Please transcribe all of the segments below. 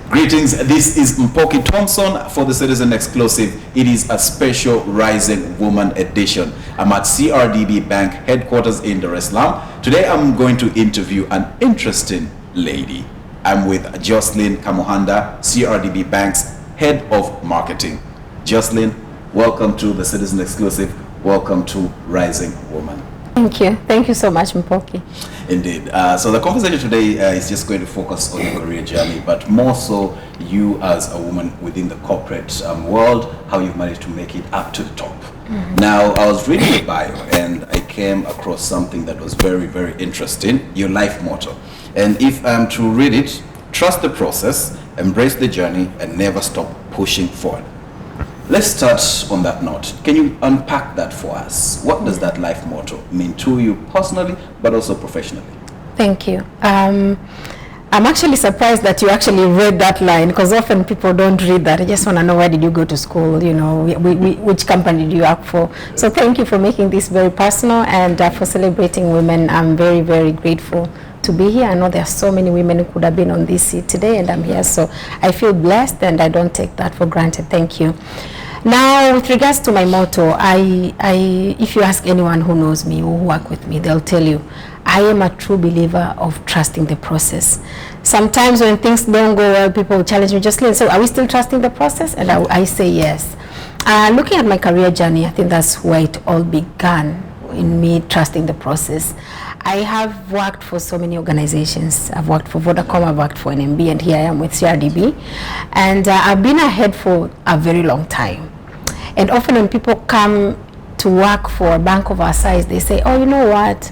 Greetings, this is Mpoki Thompson for the Citizen Exclusive. It is a special Rising Woman edition. I'm at CRDB Bank headquarters in Dar es Salaam. Today I'm going to interview an interesting lady. I'm with Joseline Kamuhanda, CRDB Bank's Head of Marketing. Joseline, welcome to the Citizen Exclusive. Welcome to Rising Woman. Thank you. Thank you so much, Mpoki. Indeed. So the conversation today is just going to focus on your career journey, but more so you as a woman within the corporate world, how you've managed to make it up to the top. Now, I was reading your bio and I came across something that was very, very interesting, your life motto. And if I'm to read it, trust the process, embrace the journey, and never stop pushing forward. Let's start on that note. Can you unpack that for us? What does that life motto mean to you personally, but also professionally? Thank you. I'm actually surprised that you actually read that line, because often people don't read that. I just want to know, where did you go to school? You know, which company do you work for? So thank you for making this very personal and for celebrating women. I'm very, very grateful to be here. I know there are so many women who could have been on this seat today, and I'm here, so I feel blessed and I don't take that for granted. Thank you. Now, with regards to my motto, if you ask anyone who knows me or who work with me, they'll tell you I am a true believer of trusting the process. Sometimes when things don't go well, people will challenge me, Joseline, so are we still trusting the process? And I say yes. Looking at my career journey, I think that's where it all began, in me trusting the process. I have worked for so many organizations. I've worked for Vodacom, I've worked for NMB, and here I am with CRDB. And I've been ahead for a very long time. And often when people come to work for a bank of our size, they say, oh, you know what?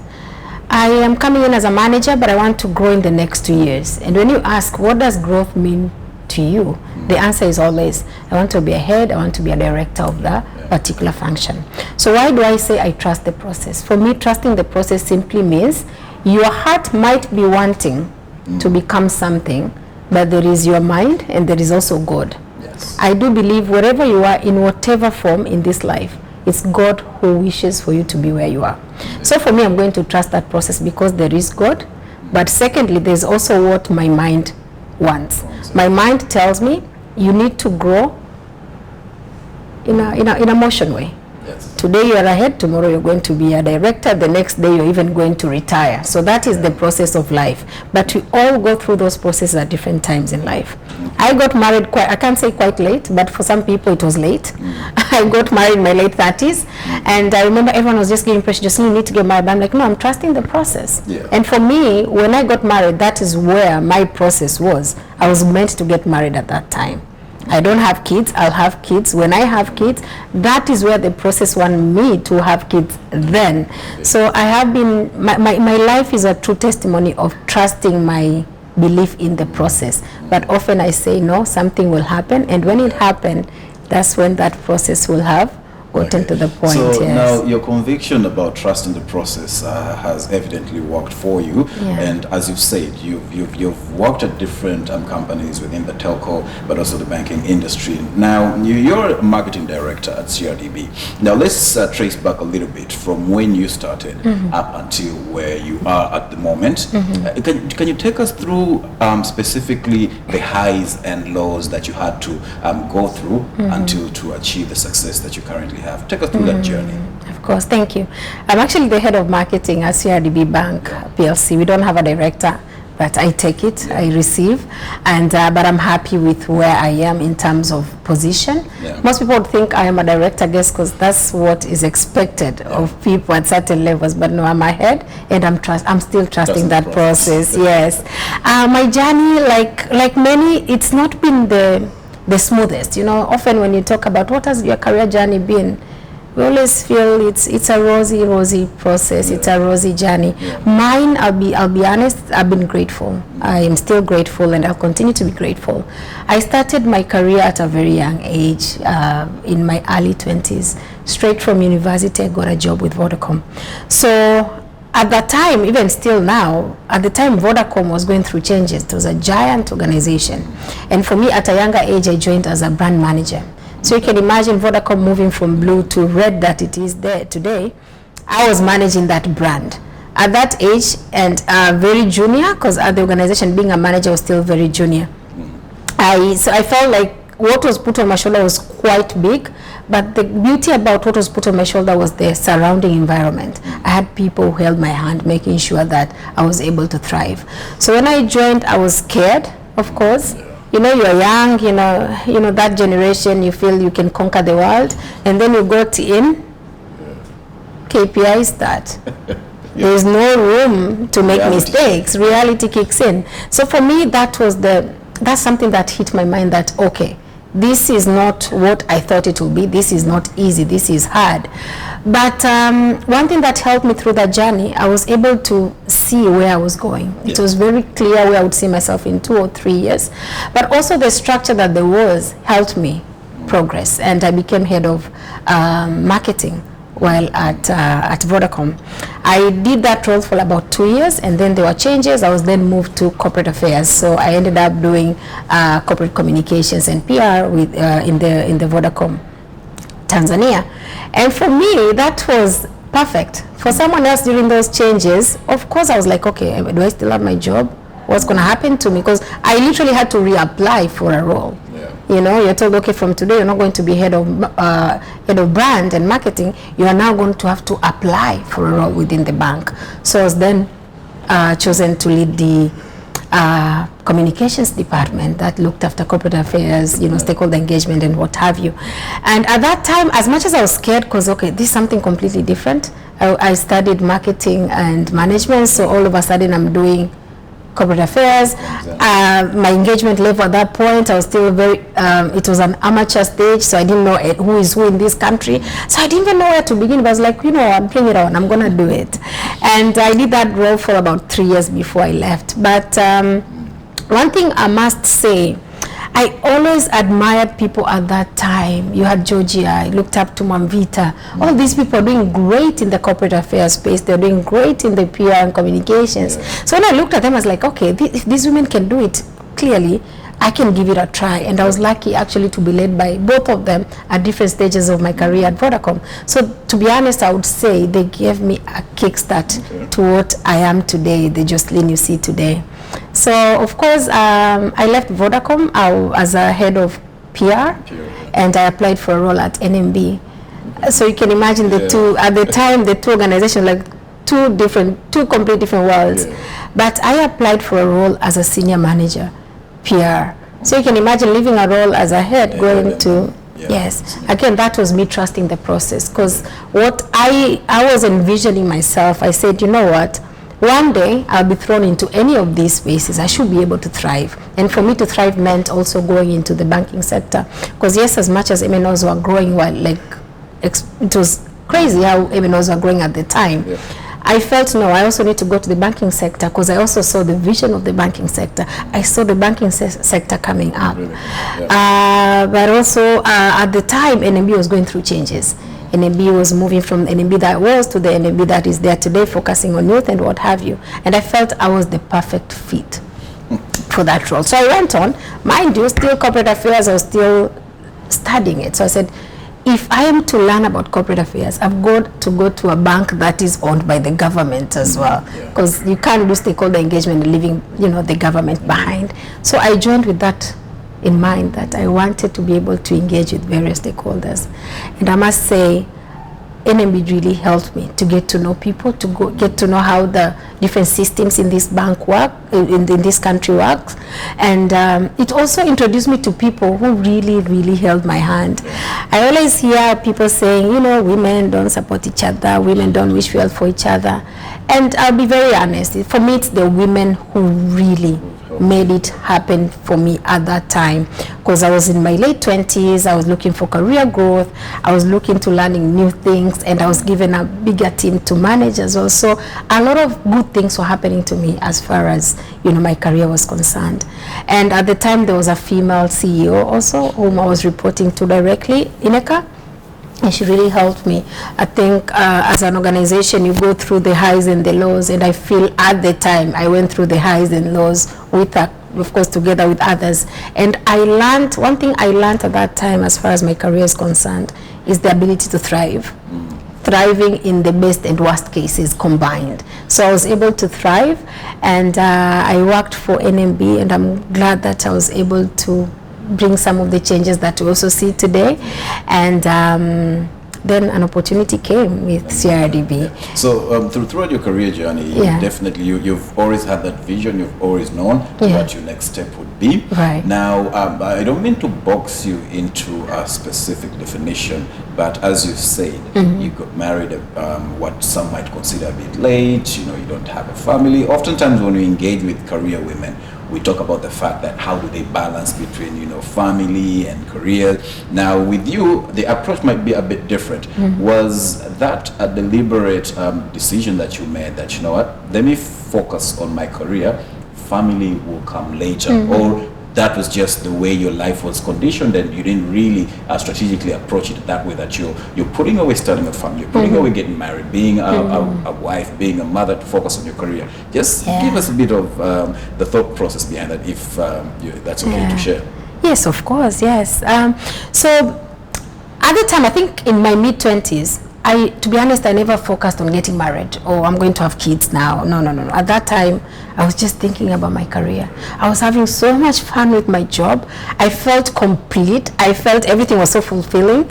I am coming in as a manager, but I want to grow in the next 2 years. And when you ask, what does growth mean to you? The answer is always, I want to be a head, I want to be a director of the particular function. So why do I say I trust the process? For me, trusting the process simply means your heart might be wanting to become something, but there is your mind and there is also God. Yes. I do believe wherever you are, in whatever form in this life, it's God who wishes for you to be where you are. So for me, I'm going to trust that process because there is God. But secondly, there's also what my mind wants. My mind tells me you need to grow in a motion way. Yes. Today you are ahead, tomorrow you're going to be a director, the next day you're even going to retire. So that is the process of life. But we all go through those processes at different times in life. I got married I can't say quite late, but for some people it was late. I got married in my late 30s, and I remember everyone was just giving pressure, just you need to get married. But I'm like, no, I'm trusting the process. Yeah. And for me, when I got married, that is where my process was. I was meant to get married at that time. I don't have kids, I'll have kids. When I have kids, that is where the process wants me to have kids then. So I have been, my life is a true testimony of trusting my belief in the process. But often I say, no, something will happen. And when it happens, that's when that process will have gotten to the point. So yes. Now your conviction about trusting the process has evidently worked for you. Yeah. And as you've said, you've worked at different companies within the telco, but also the banking industry. Now you're a marketing director at CRDB. Now let's trace back a little bit from when you started up until where you are at the moment. Can you take us through specifically the highs and lows that you had to go through until to achieve the success that you currently have? Take us through that journey. Of course, thank you. I'm actually the head of marketing at CRDB Bank PLC. We don't have a director, but I take it, I receive, and but I'm happy with where I am in terms of position. Most people would think I am a director, I guess, because that's what is expected of people at certain levels. But no, I'm ahead, and I'm still trusting that process. Yes, my journey, like many, it's not been the smoothest. You know, often when you talk about what has your career journey been, we always feel it's a rosy process. It's a rosy journey. Mine, I'll be honest, I've been grateful. I am still grateful, and I'll continue to be grateful. I started my career at a very young age, in my early 20s. Straight from university, I got a job with Vodacom. So at that time, even still now, at the time Vodacom was going through changes. It was a giant organization. And for me, at a younger age, I joined as a brand manager. So you can imagine Vodacom moving from blue to red that it is there today. I was managing that brand at that age, and very junior, because at the organization, being a manager was still very junior. So I felt like what was put on my shoulder was quite big, but the beauty about what was put on my shoulder was the surrounding environment. I had people who held my hand, making sure that I was able to thrive. So when I joined, I was scared, of course. You know, you're young, you know that generation, you feel you can conquer the world, and then you got in, KPI start. There's no room to make mistakes. Reality kicks in. So for me, that's something that hit my mind, that okay, this is not what I thought it would be. This is not easy. This is hard. But one thing that helped me through that journey, I was able to see where I was going. It was very clear where I would see myself in 2 or 3 years. But also the structure that there was helped me progress. And I became head of marketing while at Vodacom. I did that role for about 2 years, and then there were changes. I was then moved to corporate affairs, so I ended up doing corporate communications and PR with in the Vodacom Tanzania. And for me, that was perfect. For someone else during those changes, of course I was like, okay, do I still have my job? What's going to happen to me? Because I literally had to reapply for a role. You know, you're told, okay, from today you're not going to be head of brand and marketing. You are now going to have to apply for a role within the bank. So I was then chosen to lead the communications department that looked after corporate affairs, you know, stakeholder engagement and what have you. And at that time, as much as I was scared, because okay, this is something completely different. I studied marketing and management, so all of a sudden I'm doing corporate affairs. My engagement level at that point, I was still very, it was an amateur stage, so I didn't know who is who in this country. So I didn't even know where to begin, but I was like, you know, I'm bringing it on, I'm gonna do it. And I did that role for about 3 years before I left. But one thing I must say, I always admired people at that time. You had Georgia, I looked up to Mwamvita. All these people are doing great in the corporate affairs space. They're doing great in the PR and communications. So when I looked at them, I was like, okay, if these women can do it, clearly, I can give it a try. And I was lucky actually to be led by both of them at different stages of my career at Vodacom. So to be honest, I would say they gave me a kickstart to what I am today, the Joseline you see today. So of course, I left Vodacom as a head of PR, and I applied for a role at NMB. So you can imagine the two, at the time, the two organizations, like two complete different worlds. But I applied for a role as a senior manager, PR. So you can imagine leaving a role as a head, going to, yes. Again, that was me trusting the process, because what I was envisioning myself, I said, you know what? One day I'll be thrown into any of these spaces. I should be able to thrive. And for me to thrive meant also going into the banking sector. Because yes, as much as MNOs were growing, it was crazy how MNOs were growing at the time. I felt, no, I also need to go to the banking sector, because I also saw the vision of the banking sector. I saw the banking sector coming up. But also at the time, NMB was going through changes. NMB was moving from NMB that was to the NMB that is there today, focusing on youth and what have you. And I felt I was the perfect fit for that role. So I went on, mind you, still corporate affairs, I was still studying it. So I said, if I am to learn about corporate affairs, I've got to go to a bank that is owned by the government as well, because you can't do stakeholder engagement leaving, you know, the government behind. So I joined with that in mind, that I wanted to be able to engage with various stakeholders. And I must say, NMB really helped me to get to know people, to get to know how the different systems in this bank work, in this country works. And it also introduced me to people who really, really held my hand. I always hear people saying, you know, women don't support each other, women don't wish well for each other. And I'll be very honest, for me, it's the women who really made it happen for me at that time, because I was in my late 20s, I was looking for career growth, I was looking to learning new things, and I was given a bigger team to manage as well. So a lot of good things were happening to me as far as, you know, my career was concerned. And at the time there was a female CEO also whom I was reporting to directly, Ineka. And she really helped me. I think as an organization, you go through the highs and the lows, and I feel at the time I went through the highs and lows with her, of course, together with others. And I learned, one thing I learned at that time as far as my career is concerned, is the ability to thrive. Thriving in the best and worst cases combined. So I was able to thrive, and I worked for NMB, and I'm glad that I was able to bring some of the changes that we also see today. And then an opportunity came with CRDB. So throughout your career journey, you've always had that vision, you've always known what your next step would be. Right. Now, I don't mean to box you into a specific definition, but as you said, you got married what some might consider a bit late, you don't have a family. Oftentimes when we engage with career women, we talk about the fact that how do they balance between family and career. Now with you, the approach might be a bit different. Was that a deliberate decision that you made, that let me focus on my career, family will come later, or that was just the way your life was conditioned and you didn't really strategically approach it that way, that you're putting away starting a family, you're putting away getting married, being a wife, being a mother, to focus on your career? Just give us a bit of the thought process behind that, if that's okay to share. Yes, of course, yes. So at the time, I think in my mid-20s, to be honest, I never focused on getting married or I'm going to have kids now. No. At that time, I was just thinking about my career. I was having so much fun with my job. I felt complete. I felt everything was so fulfilling.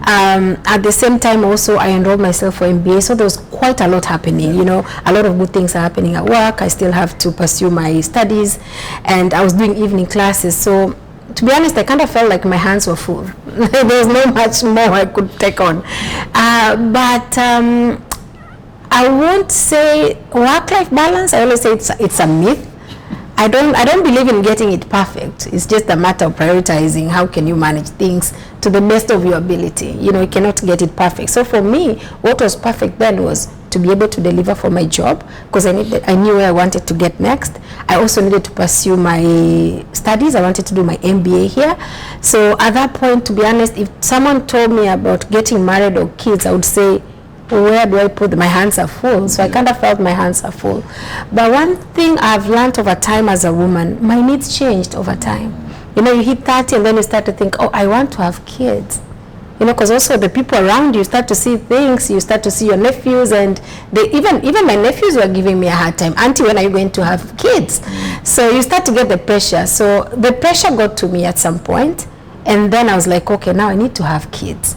At the same time, also, I enrolled myself for MBA. So there was quite a lot happening. A lot of good things are happening at work. I still have to pursue my studies. And I was doing evening classes. So to be honest, I kind of felt like my hands were full. There was not much more I could take on. But I won't say work-life balance. I always say it's a myth. I don't believe in getting it perfect. It's just a matter of prioritizing. How can you manage things to the best of your ability? You cannot get it perfect. So for me, what was perfect then was to be able to deliver for my job, because I knew where I wanted to get next. I also needed to pursue my studies. I wanted to do my MBA here. So at that point, to be honest, if someone told me about getting married or kids, I would say, where do I put them? My hands are full. So I kind of felt my hands are full. But one thing I've learned over time as a woman, my needs changed over time. You hit 30 and then you start to think, oh, I want to have kids. Because also the people around you start to see things. You start to see your nephews, and even my nephews were giving me a hard time. Auntie, when are you going to have kids? So you start to get the pressure. So the pressure got to me at some point, and then I was like, okay, now I need to have kids.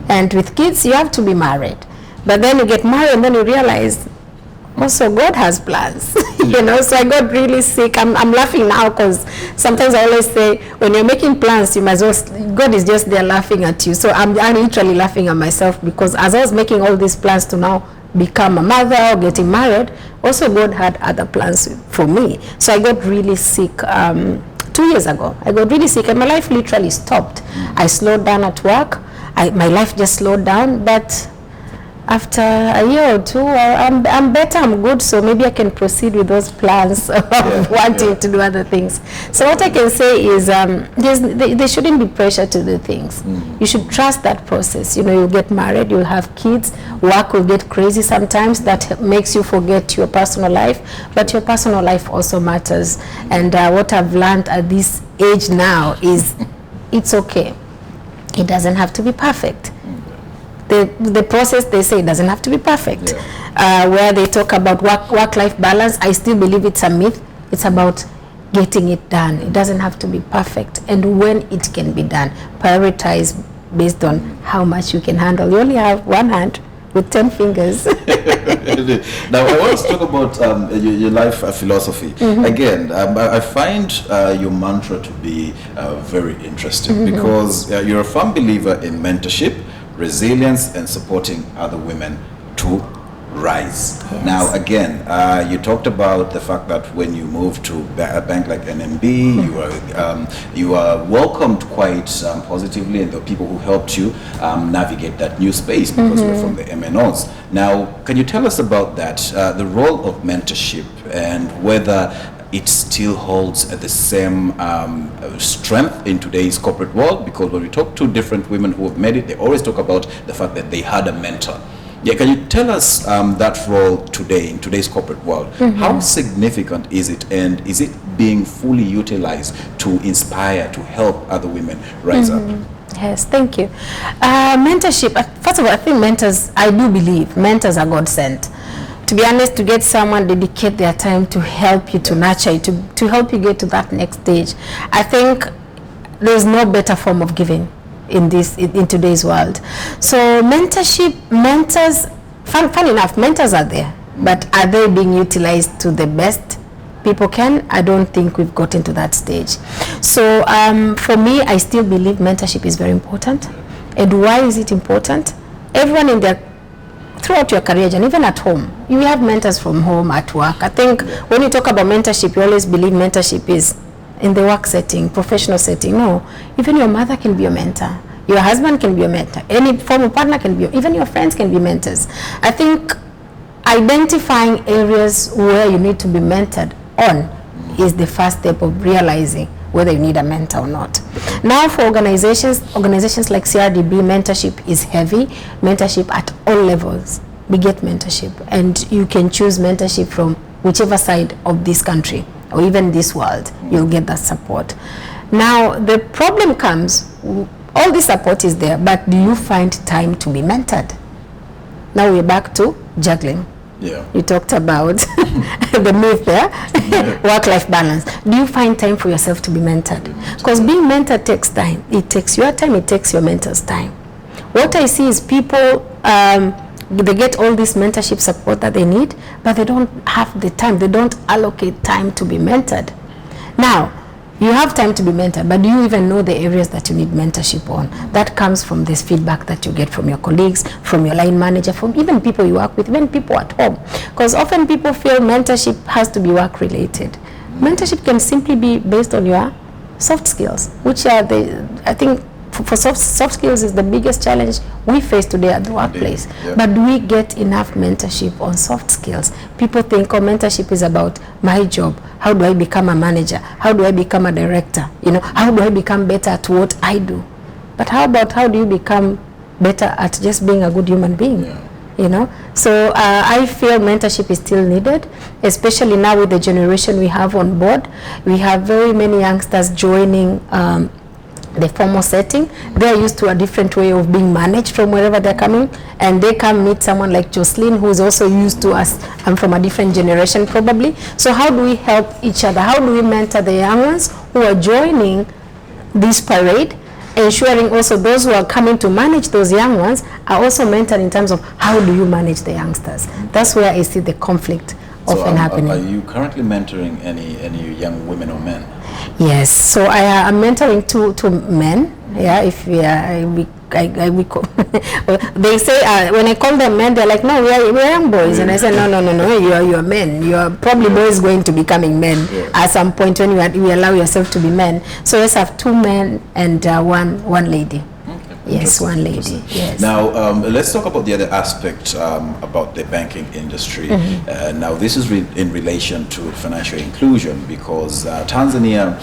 And with kids, you have to be married. But then you get married and then you realize also God has plans. So I got really sick. I'm laughing now because sometimes I always say when you're making plans, you might as well, God is just there laughing at you. So I'm literally laughing at myself, because as I was making all these plans to now become a mother or getting married, also God had other plans for me. So I got really sick 2 years ago. I got really sick and my life literally stopped. I slowed down at work. My life just slowed down, but after a year or two, I'm better, I'm good, so maybe I can proceed with those plans of wanting to do other things. So what I can say is there shouldn't be pressure to do things. You should trust that process. You'll get married, you'll have kids, work will get crazy sometimes. That makes you forget your personal life, but your personal life also matters. And what I've learned at this age now is it's okay. It doesn't have to be perfect. The process, they say, doesn't have to be perfect. Where they talk about work-life balance, I still believe it's a myth. It's about getting it done. It doesn't have to be perfect. And when it can be done, prioritize based on how much you can handle. You only have one hand with 10 fingers. Now, I want to talk about your life philosophy. Again, I find your mantra to be very interesting, because you're a firm believer in mentorship, resilience, and supporting other women to rise. Yes. Now, again, you talked about the fact that when you moved to a bank like NMB, you were welcomed quite positively, and the people who helped you navigate that new space, because you're from the MNOs. Now, can you tell us about that, the role of mentorship, and whether it still holds the same strength in today's corporate world? Because when we talk to different women who have made it, they always talk about the fact that they had a mentor. Can you tell us that role today in today's corporate world? How significant is it, and is it being fully utilized to inspire, to help other women rise up? Yes, thank you. Mentorship, first of all, I think I do believe mentors are God sent. To be honest, to get someone dedicate their time to help you, to nurture you, to help you get to that next stage. I think there's no better form of giving in today's world. So mentorship, mentors, fun enough, mentors are there, but are they being utilized to the best people can? I don't think we've gotten to that stage. So for me, I still believe mentorship is very important. And why is it important? Everyone throughout your career and even at home, you have mentors from home, at work. I think when you talk about mentorship, you always believe mentorship is in the work setting, professional setting. No, even your mother can be your mentor. Your husband can be your mentor. Any former partner can be, even your friends can be mentors. I think identifying areas where you need to be mentored on is the first step of realizing whether you need a mentor or not. Now for organizations like CRDB, mentorship is heavy. Mentorship at all levels. We get mentorship, and you can choose mentorship from whichever side of this country or even this world. You'll get that support. Now the problem comes, all this support is there, but do you find time to be mentored? Now we're back to juggling. Yeah. You talked about the myth there, work-life balance. Do you find time for yourself to be mentored? Because being mentored takes time. It takes your time, it takes your mentor's time. What I see is people, they get all this mentorship support that they need, but they don't have the time. They don't allocate time to be mentored. Now, you have time to be mentored, but do you even know the areas that you need mentorship on? That comes from this feedback that you get from your colleagues, from your line manager, from even people you work with, even people at home. Because often people feel mentorship has to be work related. Mentorship can simply be based on your soft skills, which are I think for soft skills is the biggest challenge we face today at the workplace. Yeah. But do we get enough mentorship on soft skills? People think, oh, mentorship is about my job. How do I become a manager? How do I become a director? You know, how do I become better at what I do? But how about how do you become better at just being a good human being? Yeah. You know, so I feel mentorship is still needed, especially now with the generation we have on board. We have very many youngsters joining the formal setting. They're used to a different way of being managed from wherever they're coming, and they come meet someone like Joseline, who's also used to us. I'm from a different generation probably. So how do we help each other? How do we mentor the young ones who are joining this parade, ensuring also those who are coming to manage those young ones are also mentored in terms of how do you manage the youngsters? That's where I see the conflict often happening. Are you currently mentoring any young women or men? Yes, so I am mentoring two men. Yeah, if we are, they say when I call them men, they're like, no, we're young boys, and I said, no, you're men. You are probably boys going to becoming men at some point when you allow yourself to be men. So yes, I have two men and one lady. Yes, one lady. Yes. Now, let's talk about the other aspect about the banking industry. Now, this is in relation to financial inclusion, because Tanzania,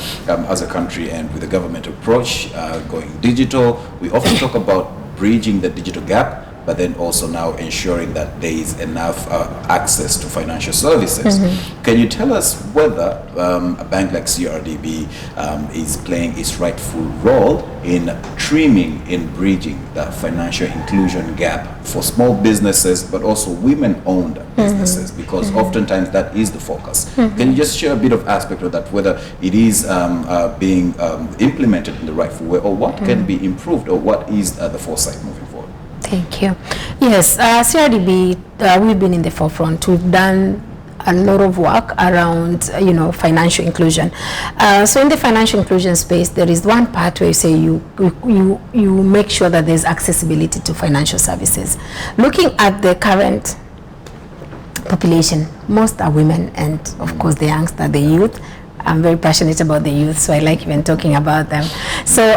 as a country and with the government approach going digital, we often talk about bridging the digital gap, but then also now ensuring that there is enough access to financial services. Can you tell us whether a bank like CRDB is playing its rightful role in trimming, in bridging the financial inclusion gap for small businesses, but also women-owned businesses, because oftentimes that is the focus. Can you just share a bit of aspect of that, whether it is being implemented in the rightful way, or what can be improved, or what is the foresight moving forward? Thank you. Yes, CRDB, we've been in the forefront. We've done a lot of work around, financial inclusion. So in the financial inclusion space, there is one part where you say you make sure that there's accessibility to financial services. Looking at the current population, most are women, and of course the youngster, the youth. I'm very passionate about the youth, so I like even talking about them. So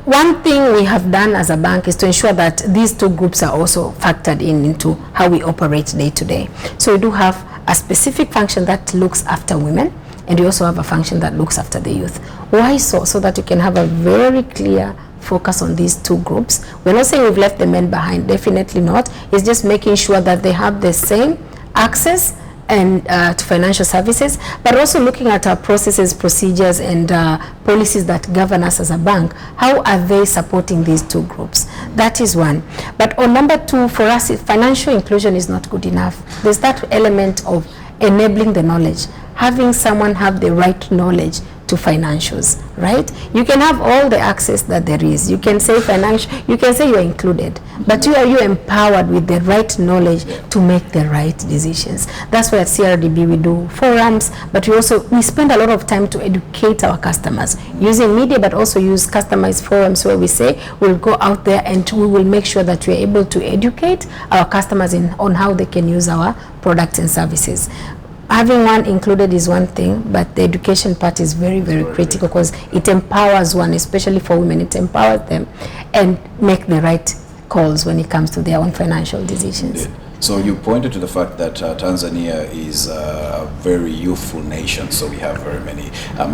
one thing we have done as a bank is to ensure that these two groups are also factored into how we operate day to day. So we do have a specific function that looks after women, and we also have a function that looks after the youth. Why so? So that you can have a very clear focus on these two groups. We're not saying we've left the men behind, definitely not. It's just making sure that they have the same access and to financial services, but also looking at our processes, procedures, and policies that govern us as a bank. How are they supporting these two groups? That is one. But on number two, for us, financial inclusion is not good enough. There's that element of enabling the knowledge, having someone have the right knowledge to financials, right? You can have all the access that there is. You can say financial, you can say you're included, but you empowered with the right knowledge to make the right decisions. That's why at CRDB we do forums, but we spend a lot of time to educate our customers using media, but also use customized forums where we say we'll go out there and we will make sure that we're able to educate our customers on how they can use our products and services. Having one included is one thing, but the education part is very, very critical, because it empowers one, especially for women. It empowers them and make the right calls when it comes to their own financial decisions. Indeed. So you pointed to the fact that Tanzania is a very youthful nation, so we have very many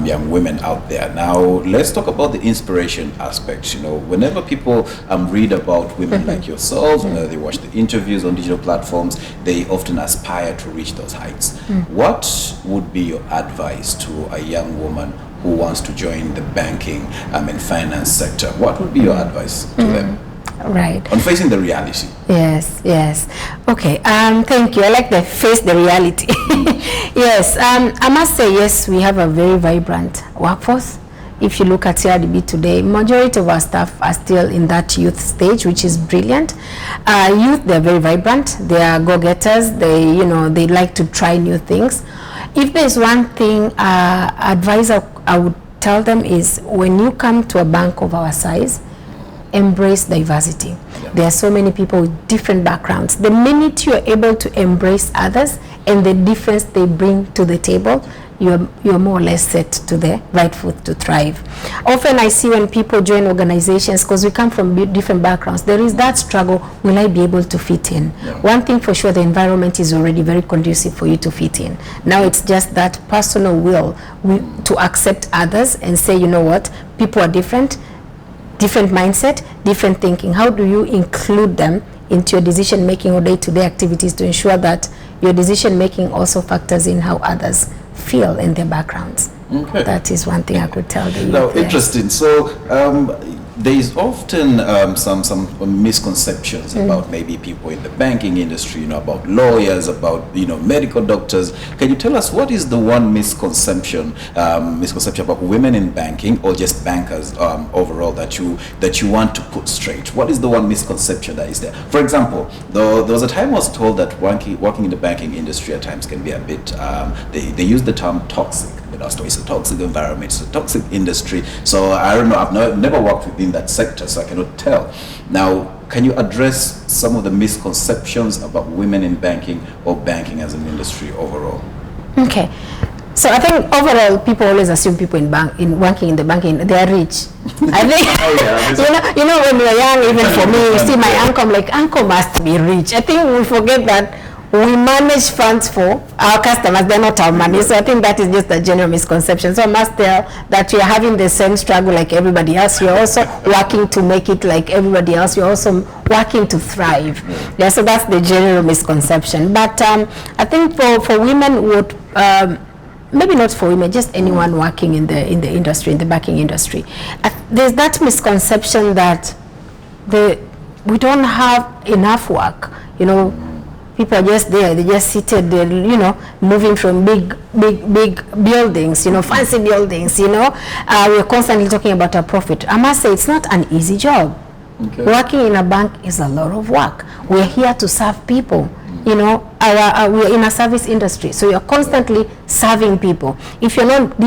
young women out there. Now, let's talk about the inspiration aspect. You know, whenever people read about women like yourselves, whenever they watch the interviews on digital platforms, they often aspire to reach those heights. What would be your advice to a young woman who wants to join the banking and finance sector? What would be your advice to them? Right. On facing the reality. Yes. Okay. Thank you. I like the face the reality. Yes. I must say, yes, we have a very vibrant workforce. If you look at CRDB today, majority of our staff are still in that youth stage, which is brilliant. Youth, they're very vibrant. They are go-getters. They like to try new things. If there's one thing advice I would tell them is, when you come to a bank of our size, embrace diversity. There are so many people with different backgrounds. The minute you're able to embrace others and the difference they bring to the table, you're more or less set to the right foot to thrive. Often I see when people join organizations, because we come from different backgrounds, there is that struggle, will I be able to fit in? One thing for sure, the environment is already very conducive for you to fit in. Now it's just that personal will to accept others and say, you know what, people are different mindset, different thinking. How do you include them into your decision making or day-to-day activities to ensure that your decision making also factors in how others feel in their backgrounds? Okay. That is one thing I could tell you. Now, interesting. So there is often some misconceptions about maybe people in the banking industry, about lawyers, about medical doctors. Can you tell us what is the one misconception about women in banking, or just bankers overall, that you want to put straight? What is the one misconception that is there? For example, there was a time I was told that working in the banking industry at times can be a bit. They use the term toxic. So it's a toxic environment, it's a toxic industry. So I don't know, I've never worked within that sector, so I cannot tell. Now, can you address some of the misconceptions about women in banking or banking as an industry overall? Okay. So I think overall, people always assume people working in the banking, they are rich. I think, when we were young, even for me, you see my uncle, I'm like, uncle must be rich. I think we forget that we manage funds for our customers, they're not our money. So I think that is just a general misconception. So I must tell that you're having the same struggle like everybody else. You're also working to make it like everybody else. You're also working to thrive. Yeah, so that's the general misconception. But I think for women, maybe not for women, just anyone working in the industry, in the banking industry, there's that misconception that we don't have enough work. People are just there, they just seated there, moving from big buildings, fancy buildings, we're constantly talking about our profit. I must say, it's not an easy job. Okay. Working in a bank is a lot of work. We're here to serve people. We're in a service industry, so you're constantly serving people. If you're not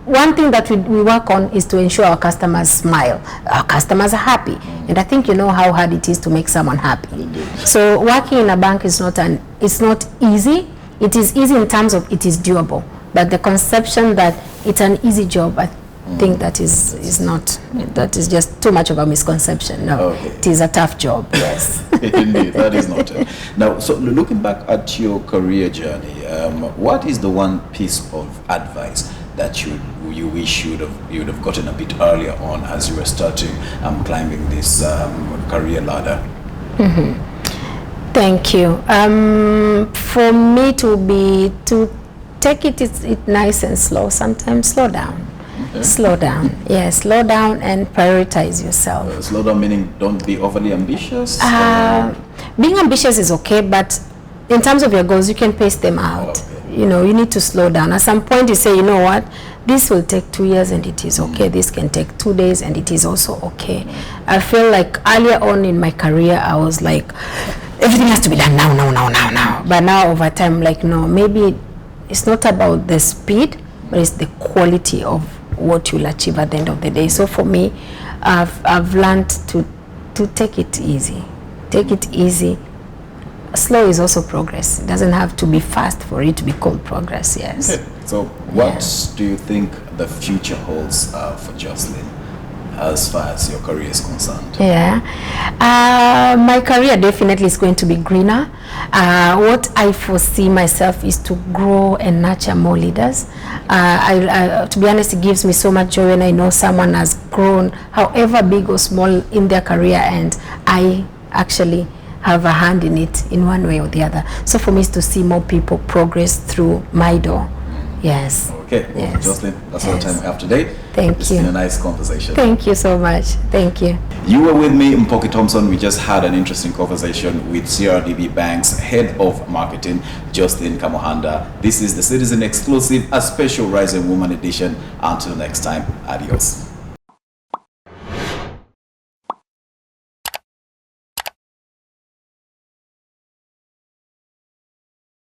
one thing that we work on is to ensure our customers smile, our customers are happy, and I think you know how hard it is to make someone happy. So working in a bank is it's not easy. It is easy in terms of it is doable, but the conception that it's an easy job, I think that is not. That is just too much of a misconception. No, It is a tough job. Yes. Indeed, that is not it. Now, so looking back at your career journey, what is the one piece of advice that you wish you'd have gotten a bit earlier on as you were starting climbing this career ladder? Thank you. For me to take it nice and slow. Sometimes slow down. Okay. Slow down. Yes, slow down and prioritize yourself. Slow down meaning don't be overly ambitious? Being ambitious is okay, but in terms of your goals, you can pace them out. you need to slow down. At some point you say, you know what, this will take 2 years and it is okay. This can take 2 days and it is also okay. I feel like earlier on in my career, I was like, everything has to be done now. But now over time, like, no, maybe it's not about the speed, but it's the quality of what you'll achieve at the end of the day. So for me, I've learned to take it easy. Take it easy. Slow is also progress. It doesn't have to be fast for it to be called progress. Yes. Okay. So what do you think the future holds for Joseline as far as your career is concerned? Yeah, my career definitely is going to be greener. What I foresee myself is to grow and nurture more leaders. To be honest, it gives me so much joy when I know someone has grown, however big or small, in their career, and I actually have a hand in it in one way or the other. So for me, is to see more people progress through my door. Yes. Okay. Well, yes. Joseline, that's all the time we have today. Thank It's you. been a nice conversation. Thank you so much. Thank you. You were with me, Mpoki Thompson. We just had an interesting conversation with CRDB Bank's Head of Marketing, Joseline Kamuhanda. This is the Citizen Exclusive, a special Rising Woman edition. Until next time, adios.